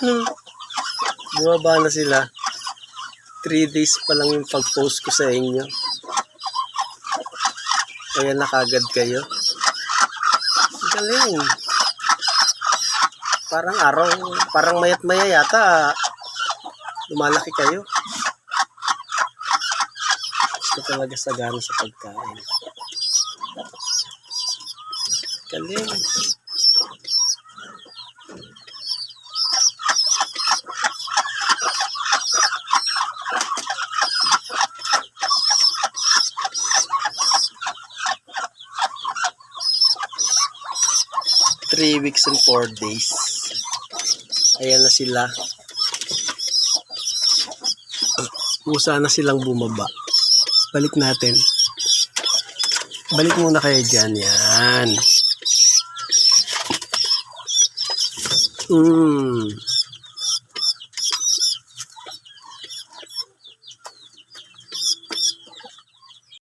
Bumaba na sila. 3 days pa lang yung pag-post ko sa inyo. Kaya na kagad kayo. Galing. Parang araw, parang mayat maya yata lumalaki kayo. Gusto talaga sagana sa pagkain. Galing. Three weeks and 4 days. Ayan na sila. Kusa na silang bumaba. Balik natin. Balik muna kayo dyan. Yan.